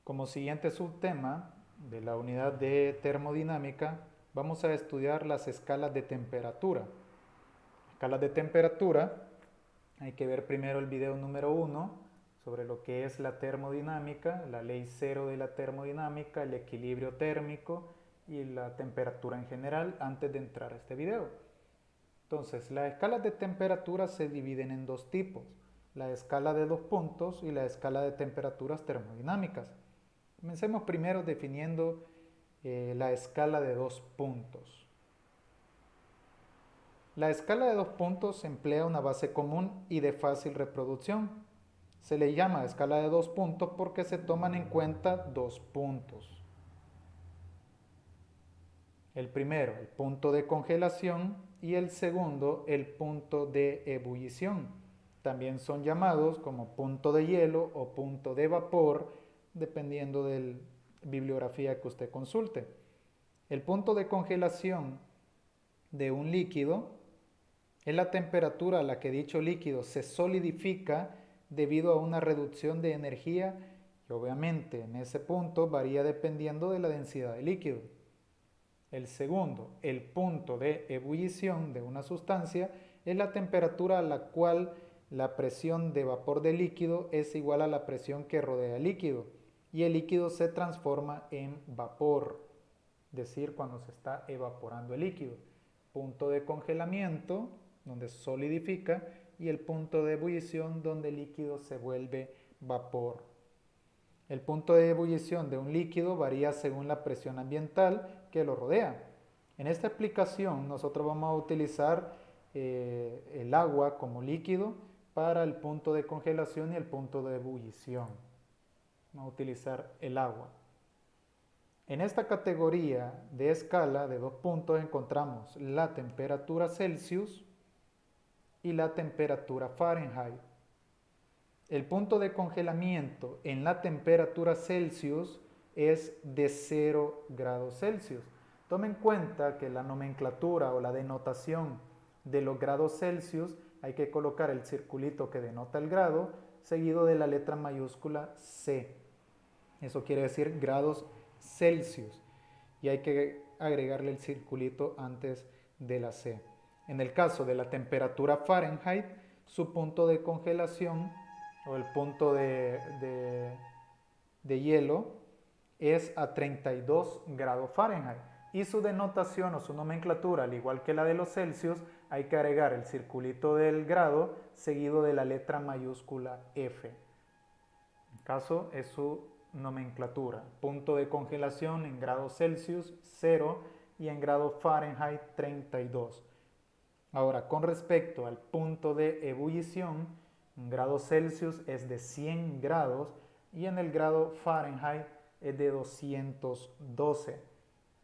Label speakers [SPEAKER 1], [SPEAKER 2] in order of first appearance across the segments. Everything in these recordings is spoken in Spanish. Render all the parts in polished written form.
[SPEAKER 1] Como siguiente subtema de la unidad de termodinámica, vamos a estudiar las escalas de temperatura. Escalas de temperatura, hay que ver primero el video número 1 sobre lo que es la termodinámica, la ley cero de la termodinámica, el equilibrio térmico y la temperatura en general antes de entrar a este video. Entonces, las escalas de temperatura se dividen en dos tipos, la escala de 2 puntos y la escala de temperaturas termodinámicas. Comencemos primero definiendo la escala de 2 puntos. La escala de 2 puntos emplea una base común y de fácil reproducción. Se le llama escala de 2 puntos porque se toman en cuenta 2 puntos. El primero, el punto de congelación, y el segundo, el punto de ebullición. También son llamados como punto de hielo o punto de vapor, dependiendo de la bibliografía que usted consulte. El punto de congelación de un líquido es la temperatura a la que dicho líquido se solidifica debido a una reducción de energía y obviamente en ese punto varía dependiendo de la densidad del líquido. El segundo, el punto de ebullición de una sustancia, es la temperatura a la cual la presión de vapor del líquido es igual a la presión que rodea el líquido y el líquido se transforma en vapor, es decir, cuando se está evaporando el líquido. Punto de congelamiento, donde solidifica, y el punto de ebullición, donde el líquido se vuelve vapor. El punto de ebullición de un líquido varía según la presión ambiental que lo rodea. En esta explicación nosotros vamos a utilizar el agua como líquido para el punto de congelación y el punto de ebullición. Vamos a utilizar el agua. En esta categoría de escala de 2 puntos encontramos la temperatura Celsius y la temperatura Fahrenheit. El punto de congelamiento en la temperatura Celsius es de 0 grados Celsius. Tome en cuenta que la nomenclatura o la denotación de los grados Celsius hay que colocar el circulito que denota el grado seguido de la letra mayúscula C. Eso quiere decir grados Celsius y hay que agregarle el circulito antes de la C. En el caso de la temperatura Fahrenheit, su punto de congelación o el punto de hielo es a 32 grados Fahrenheit y su denotación o su nomenclatura, al igual que la de los Celsius, hay que agregar el circulito del grado seguido de la letra mayúscula F. En caso es su nomenclatura, punto de congelación en grados Celsius 0 y en grado Fahrenheit 32. Ahora, con respecto al punto de ebullición, en grados Celsius es de 100 grados y en el grado Fahrenheit es de 212.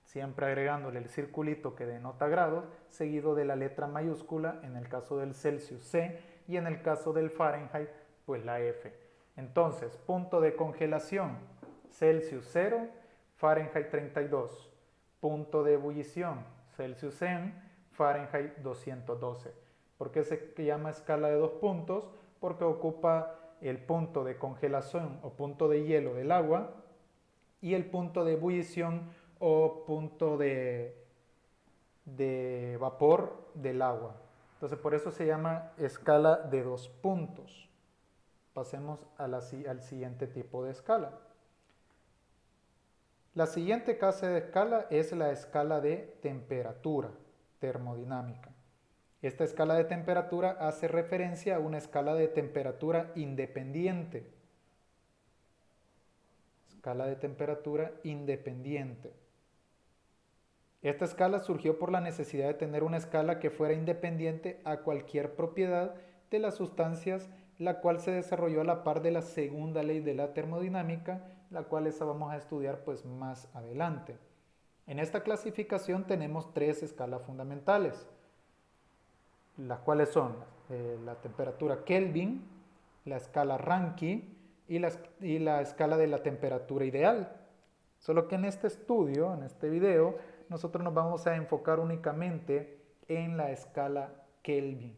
[SPEAKER 1] Siempre agregándole el circulito que denota grados, seguido de la letra mayúscula, en el caso del Celsius C y en el caso del Fahrenheit, pues la F. Entonces, punto de congelación, Celsius 0, Fahrenheit 32. Punto de ebullición, Celsius 100, Fahrenheit 212. ¿Por qué se llama escala de 2 puntos? Porque ocupa el punto de congelación o punto de hielo del agua y el punto de ebullición o punto de vapor del agua. Entonces por eso se llama escala de 2 puntos. Pasemos al siguiente tipo de escala. La siguiente clase de escala es la escala de temperatura termodinámica. Esta escala de temperatura hace referencia a una escala de temperatura independiente. Escala de temperatura independiente. Esta escala surgió por la necesidad de tener una escala que fuera independiente a cualquier propiedad de las sustancias, la cual se desarrolló a la par de la segunda ley de la termodinámica, la cual esa vamos a estudiar pues más adelante. En esta clasificación tenemos 3 escalas fundamentales, las cuales son la temperatura Kelvin, la escala Rankine y la escala de la temperatura ideal. Solo que en este estudio, en este video, nosotros nos vamos a enfocar únicamente en la escala Kelvin.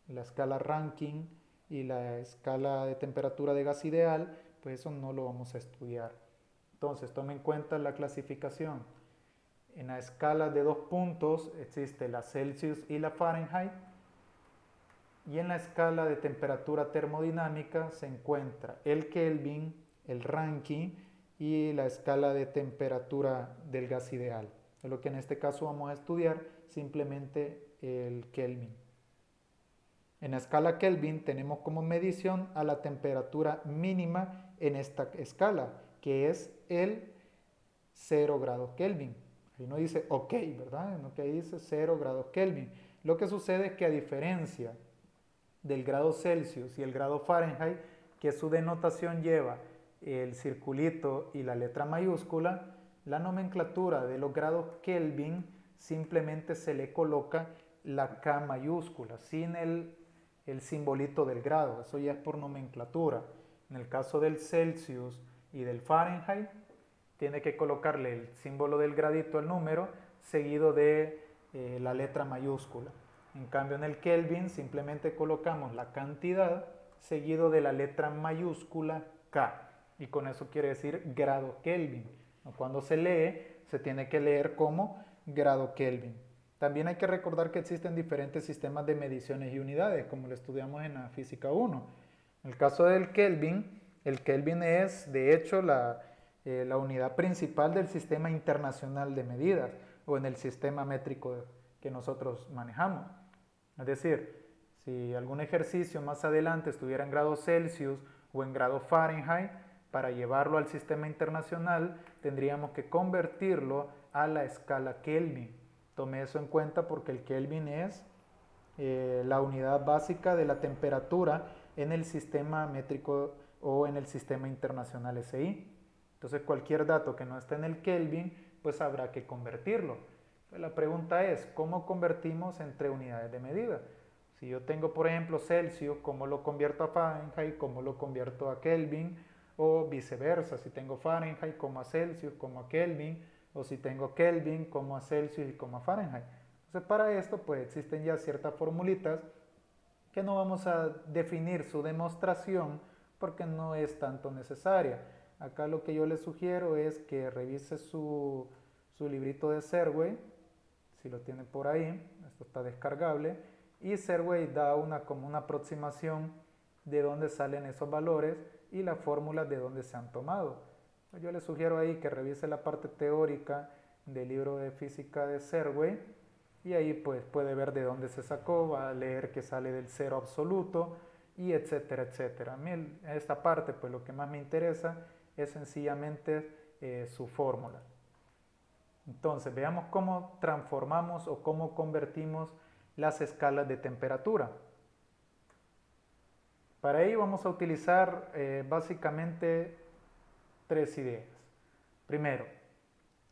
[SPEAKER 1] La escala Rankine y la escala de temperatura de gas ideal, pues eso no lo vamos a estudiar. Entonces, tome en cuenta la clasificación. En la escala de 2 puntos existe la Celsius y la Fahrenheit. Y en la escala de temperatura termodinámica se encuentra el Kelvin, el Rankine y la escala de temperatura del gas ideal. Es lo que en este caso vamos a estudiar, simplemente el Kelvin. En la escala Kelvin tenemos como medición a la temperatura mínima en esta escala, que es el 0 grados Kelvin. Ahí no dice OK, ¿verdad? No, que ahí dice 0 grados Kelvin. Lo que sucede es que a diferencia del grado Celsius y el grado Fahrenheit, que su denotación lleva el circulito y la letra mayúscula, la nomenclatura de los grados Kelvin simplemente se le coloca la K mayúscula, sin el simbolito del grado. Eso ya es por nomenclatura. En el caso del Celsius y del Fahrenheit, tiene que colocarle el símbolo del gradito, el número, seguido de la letra mayúscula. En cambio, en el Kelvin simplemente colocamos la cantidad seguido de la letra mayúscula K. Y con eso quiere decir grado Kelvin. Cuando se lee, se tiene que leer como grado Kelvin. También hay que recordar que existen diferentes sistemas de mediciones y unidades, como lo estudiamos en la física 1. En el caso del Kelvin, el Kelvin es, de hecho, la unidad principal del sistema internacional de medidas, o en el sistema métrico que nosotros manejamos. Es decir, si algún ejercicio más adelante estuviera en grados Celsius o en grado Fahrenheit, para llevarlo al sistema internacional tendríamos que convertirlo a la escala Kelvin. Tome eso en cuenta porque el Kelvin es la unidad básica de la temperatura en el sistema métrico o en el sistema internacional SI. Entonces cualquier dato que no esté en el Kelvin, pues habrá que convertirlo. La pregunta es, ¿cómo convertimos entre unidades de medida? Si yo tengo, por ejemplo, Celsius, ¿cómo lo convierto a Fahrenheit? ¿Cómo lo convierto a Kelvin? O viceversa, si tengo Fahrenheit, ¿cómo a Celsius? ¿Cómo a Kelvin? O si tengo Kelvin, ¿cómo a Celsius y cómo a Fahrenheit? Entonces, para esto, pues existen ya ciertas formulitas que no vamos a definir su demostración porque no es tanto necesaria. Acá lo que yo les sugiero es que revise su librito de Serway, si lo tiene por ahí, esto está descargable, y Serway da como una aproximación de dónde salen esos valores y las fórmulas de dónde se han tomado. Yo les sugiero ahí que revise la parte teórica del libro de física de Serway y ahí pues puede ver de dónde se sacó, va a leer que sale del cero absoluto y etcétera, etcétera. A mí en esta parte pues lo que más me interesa es sencillamente su fórmula. Entonces, veamos cómo transformamos o cómo convertimos las escalas de temperatura. Para ello vamos a utilizar básicamente 3 ideas. Primero,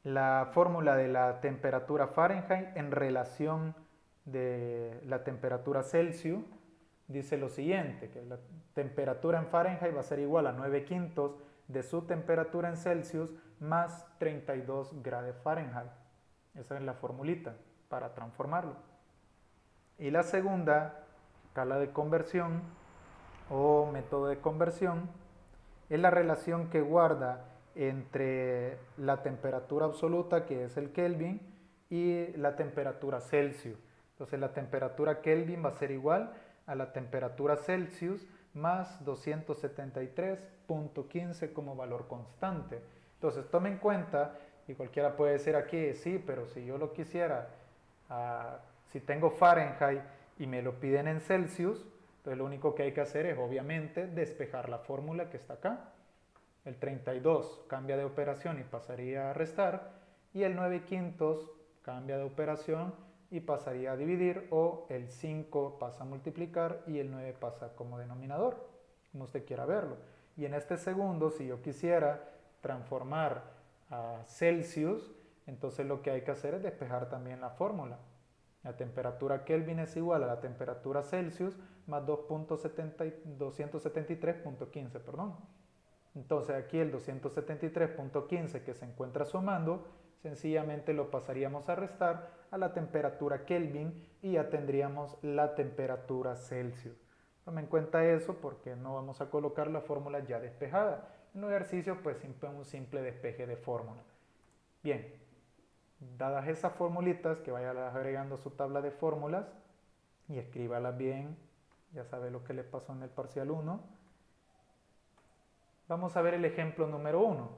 [SPEAKER 1] la fórmula de la temperatura Fahrenheit en relación de la temperatura Celsius dice lo siguiente, que la temperatura en Fahrenheit va a ser igual a 9/5 de su temperatura en Celsius más 32 grados Fahrenheit. Esa es la formulita para transformarlo. Y la segunda escala de conversión o método de conversión es la relación que guarda entre la temperatura absoluta, que es el Kelvin, y la temperatura Celsius. Entonces la temperatura Kelvin va a ser igual a la temperatura Celsius más 273.15 como valor constante. Entonces tome en cuenta, y cualquiera puede decir aquí, sí, pero si yo lo quisiera, si tengo Fahrenheit y me lo piden en Celsius, entonces lo único que hay que hacer es obviamente despejar la fórmula que está acá. El 32 cambia de operación y pasaría a restar, y el 9/5 cambia de operación y pasaría a dividir, o el 5 pasa a multiplicar y el 9 pasa como denominador, como usted quiera verlo. Y en este segundo, si yo quisiera transformar a Celsius, entonces lo que hay que hacer es despejar también la fórmula. La temperatura Kelvin es igual a la temperatura Celsius más 273.15, perdón. Entonces aquí el 273.15 que se encuentra sumando, sencillamente lo pasaríamos a restar a la temperatura Kelvin y ya tendríamos la temperatura Celsius. Tome en cuenta eso porque no vamos a colocar la fórmula ya despejada. En los ejercicios, pues siempre un simple despeje de fórmula. Bien, dadas esas formulitas, que vaya agregando a su tabla de fórmulas y escríbalas bien. Ya sabe lo que le pasó en el parcial 1. Vamos a ver el ejemplo número 1.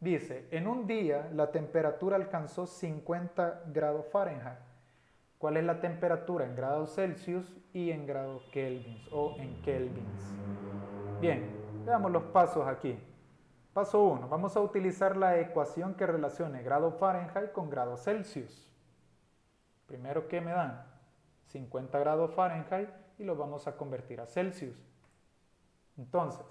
[SPEAKER 1] Dice, en un día la temperatura alcanzó 50 grados Fahrenheit. ¿Cuál es la temperatura en grados Celsius y en grados Kelvins o en kelvins? Bien, veamos los pasos aquí. Paso 1. Vamos a utilizar la ecuación que relacione grado Fahrenheit con grado Celsius. Primero, ¿qué me dan? 50 grados Fahrenheit y lo vamos a convertir a Celsius. Entonces,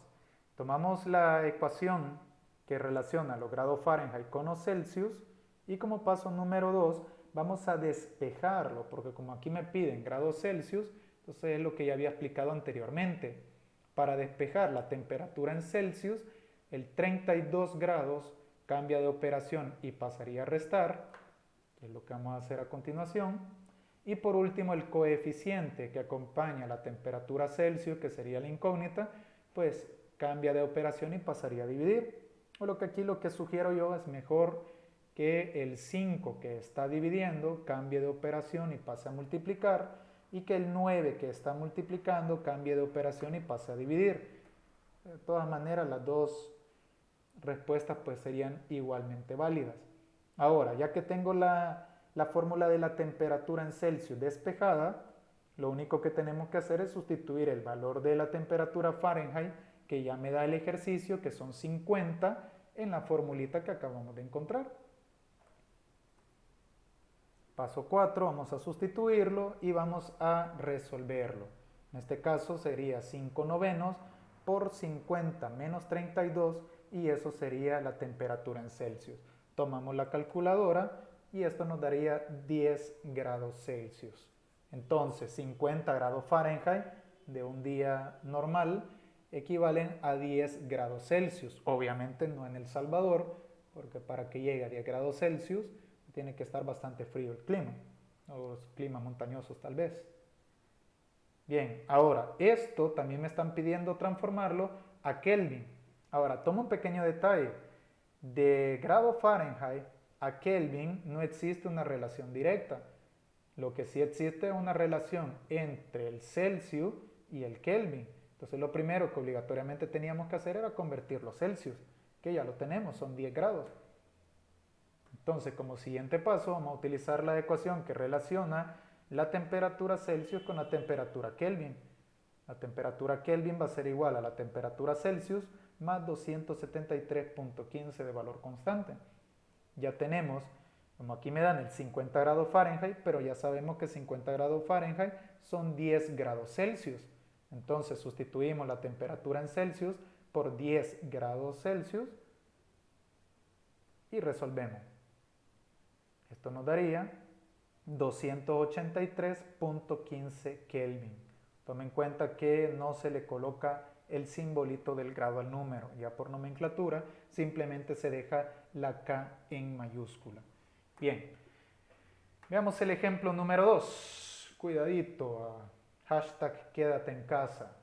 [SPEAKER 1] tomamos la ecuación que relaciona los grados Fahrenheit con los Celsius y como paso número 2 vamos a despejarlo, porque como aquí me piden grados Celsius, entonces es lo que ya había explicado anteriormente. Para despejar la temperatura en Celsius, el 32 grados cambia de operación y pasaría a restar, que es lo que vamos a hacer a continuación. Y por último, el coeficiente que acompaña la temperatura Celsius, que sería la incógnita, pues cambia de operación y pasaría a dividir. O lo que aquí lo que sugiero yo es mejor que el 5 que está dividiendo cambie de operación y pase a multiplicar, y que el 9 que está multiplicando cambie de operación y pase a dividir. De todas maneras, las dos respuestas pues serían igualmente válidas. Ahora, ya que tengo la fórmula de la temperatura en Celsius despejada, lo único que tenemos que hacer es sustituir el valor de la temperatura Fahrenheit, que ya me da el ejercicio, que son 50, en la formulita que acabamos de encontrar. Paso 4, vamos a sustituirlo y vamos a resolverlo. En este caso sería 5 novenos por 50 menos 32 y eso sería la temperatura en Celsius. Tomamos la calculadora y esto nos daría 10 grados Celsius. Entonces 50 grados Fahrenheit de un día normal equivalen a 10 grados Celsius. Obviamente no en El Salvador, porque para que llegue a 10 grados Celsius tiene que estar bastante frío el clima, o los climas montañosos tal vez. Bien, ahora, esto también me están pidiendo transformarlo a Kelvin. Ahora, toma un pequeño detalle. De grado Fahrenheit a Kelvin no existe una relación directa. Lo que sí existe es una relación entre el Celsius y el Kelvin. Entonces, lo primero que obligatoriamente teníamos que hacer era convertir los Celsius, que ya lo tenemos, son 10 grados. Entonces, como siguiente paso, vamos a utilizar la ecuación que relaciona la temperatura Celsius con la temperatura Kelvin. La temperatura Kelvin va a ser igual a la temperatura Celsius más 273.15 de valor constante. Ya tenemos, como aquí me dan el 50 grados Fahrenheit, pero ya sabemos que 50 grados Fahrenheit son 10 grados Celsius. Entonces sustituimos la temperatura en Celsius por 10 grados Celsius y resolvemos. Esto nos daría 283.15 Kelvin. Tome en cuenta que no se le coloca el simbolito del grado al número. Ya por nomenclatura simplemente se deja la K en mayúscula. Bien, veamos el ejemplo número 2. Cuidadito, hashtag quédate en casa.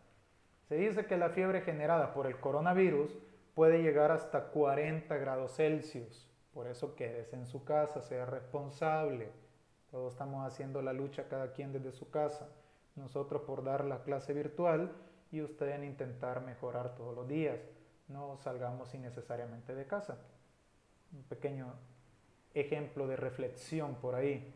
[SPEAKER 1] Se dice que la fiebre generada por el coronavirus puede llegar hasta 40 grados Celsius. Por eso quédese en su casa, sea responsable. Todos estamos haciendo la lucha cada quien desde su casa. Nosotros por dar la clase virtual y ustedes en intentar mejorar todos los días. No salgamos innecesariamente de casa. Un pequeño ejemplo de reflexión por ahí.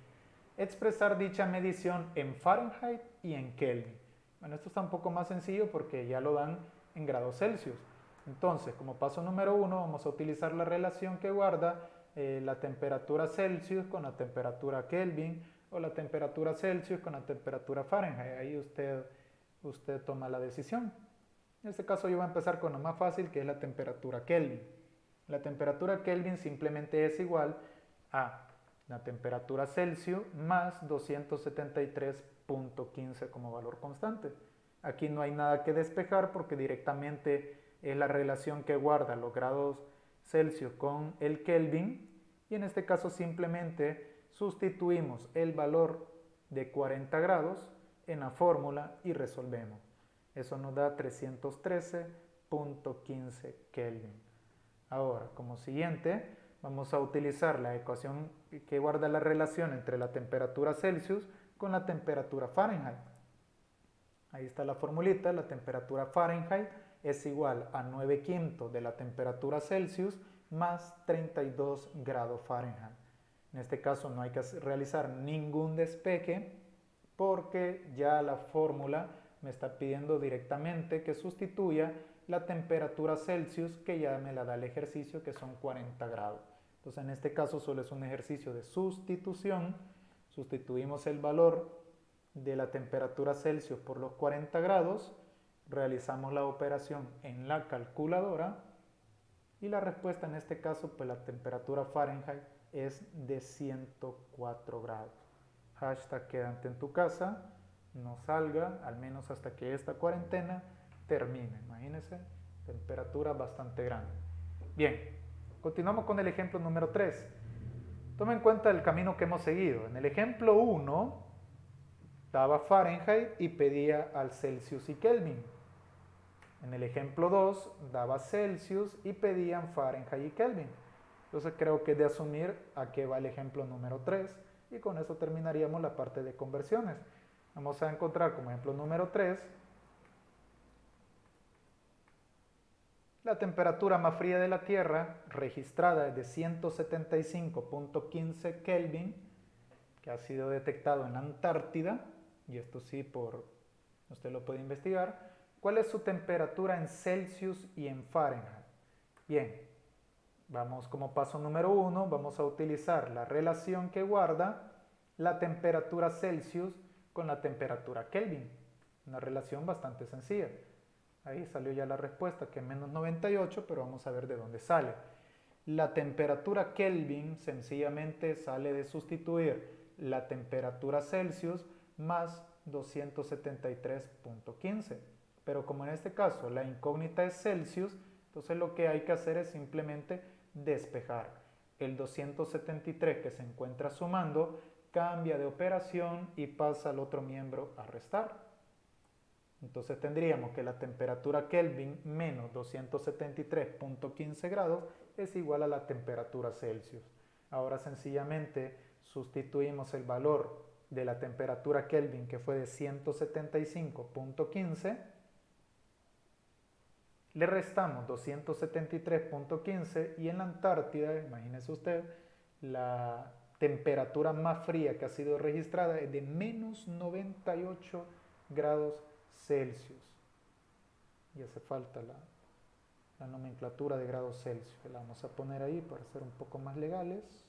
[SPEAKER 1] Expresar dicha medición en Fahrenheit y en Kelvin. Bueno, esto está un poco más sencillo porque ya lo dan en grados Celsius. Entonces, como paso número 1, vamos a utilizar la relación que guarda la temperatura Celsius con la temperatura Kelvin o la temperatura Celsius con la temperatura Fahrenheit. Ahí usted toma la decisión. En este caso yo voy a empezar con lo más fácil, que es la temperatura Kelvin. La temperatura Kelvin simplemente es igual a la temperatura Celsius más 273.15 como valor constante. Aquí no hay nada que despejar porque directamente es la relación que guarda los grados Celsius con el Kelvin y en este caso simplemente sustituimos el valor de 40 grados en la fórmula y resolvemos. Eso nos da 313.15 Kelvin. Ahora, como siguiente, vamos a utilizar la ecuación que guarda la relación entre la temperatura Celsius con la temperatura Fahrenheit. Ahí está la formulita, la temperatura Fahrenheit es igual a 9/5 de la temperatura Celsius más 32 grados Fahrenheit. En este caso no hay que realizar ningún despeje porque ya la fórmula me está pidiendo directamente que sustituya la temperatura Celsius que ya me la da el ejercicio, que son 40 grados. Entonces en este caso solo es un ejercicio de sustitución. Sustituimos el valor de la temperatura Celsius por los 40 grados, realizamos la operación en la calculadora y la respuesta en este caso, pues la temperatura Fahrenheit es de 104 grados. Hashtag quédate en tu casa, no salga, al menos hasta que esta cuarentena termine. Imagínense, temperatura bastante grande. Bien, continuamos con el ejemplo número 3. Toma en cuenta el camino que hemos seguido. En el ejemplo 1, daba Fahrenheit y pedía al Celsius y Kelvin. En el ejemplo 2, daba Celsius y pedían Fahrenheit y Kelvin. Entonces creo que es de asumir a qué va el ejemplo número 3 y con eso terminaríamos la parte de conversiones. Vamos a encontrar como ejemplo número 3 la temperatura más fría de la Tierra registrada es de 175.15 Kelvin, que ha sido detectado en la Antártida, y esto sí, usted lo puede investigar. ¿Cuál es su temperatura en Celsius y en Fahrenheit? Bien, vamos como paso número 1, vamos a utilizar la relación que guarda la temperatura Celsius con la temperatura Kelvin. Una relación bastante sencilla. Ahí salió ya la respuesta, que es menos 98, pero vamos a ver de dónde sale. La temperatura Kelvin sencillamente sale de sustituir la temperatura Celsius más 273.15. Pero como en este caso la incógnita es Celsius, entonces lo que hay que hacer es simplemente despejar. El 273 que se encuentra sumando cambia de operación y pasa al otro miembro a restar. Entonces tendríamos que la temperatura Kelvin menos 273.15 grados es igual a la temperatura Celsius. Ahora sencillamente sustituimos el valor de la temperatura Kelvin, que fue de 175.15, le restamos 273.15 y en la Antártida, imagínese usted, la temperatura más fría que ha sido registrada es de menos 98 grados Celsius. Y hace falta la nomenclatura de grados Celsius. La vamos a poner ahí para ser un poco más legales.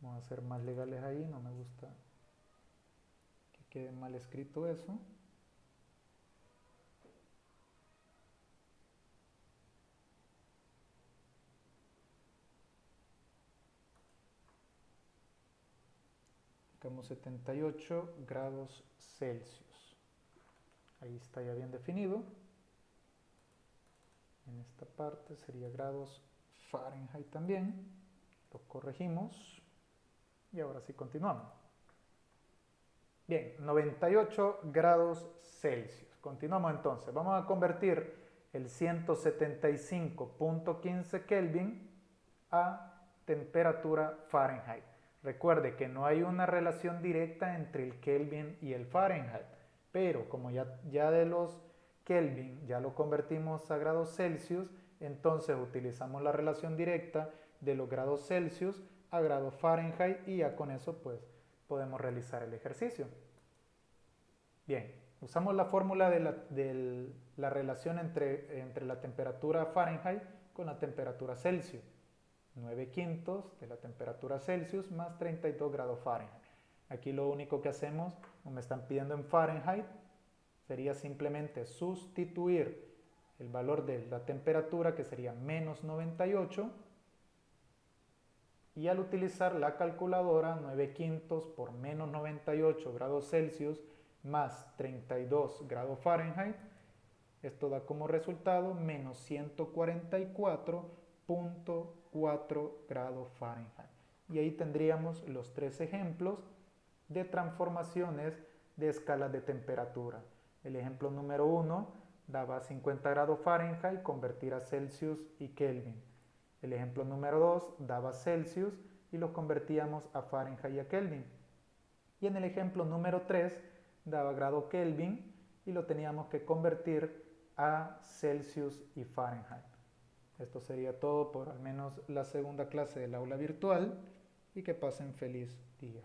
[SPEAKER 1] Vamos a ser más legales ahí, no me gusta que quede mal escrito eso. Digamos 78 grados Celsius. Ahí está ya bien definido. En esta parte sería grados Fahrenheit también. Lo corregimos. Y ahora sí continuamos. Bien, 98 grados Celsius. Continuamos entonces. Vamos a convertir el 175.15 Kelvin a temperatura Fahrenheit. Recuerde que no hay una relación directa entre el Kelvin y el Fahrenheit, pero como ya de los Kelvin ya lo convertimos a grados Celsius, entonces utilizamos la relación directa de los grados Celsius a grados Fahrenheit y ya con eso pues podemos realizar el ejercicio. Bien, usamos la fórmula de la relación entre la temperatura Fahrenheit con la temperatura Celsius. 9/5 de la temperatura Celsius más 32 grados Fahrenheit. Aquí lo único que hacemos, como me están pidiendo en Fahrenheit, sería simplemente sustituir el valor de la temperatura, que sería menos 98, y al utilizar la calculadora, 9/5 por menos 98 grados Celsius más 32 grados Fahrenheit, esto da como resultado menos 144.8 4 grados Fahrenheit. Y ahí tendríamos los 3 ejemplos de transformaciones de escalas de temperatura. El ejemplo número 1 daba 50 grados Fahrenheit, convertir a Celsius y Kelvin. El ejemplo número 2 daba Celsius y lo convertíamos a Fahrenheit y a Kelvin. Y en el ejemplo número 3 daba grado Kelvin y lo teníamos que convertir a Celsius y Fahrenheit. Esto sería todo por al menos la segunda clase del aula virtual y que pasen feliz día.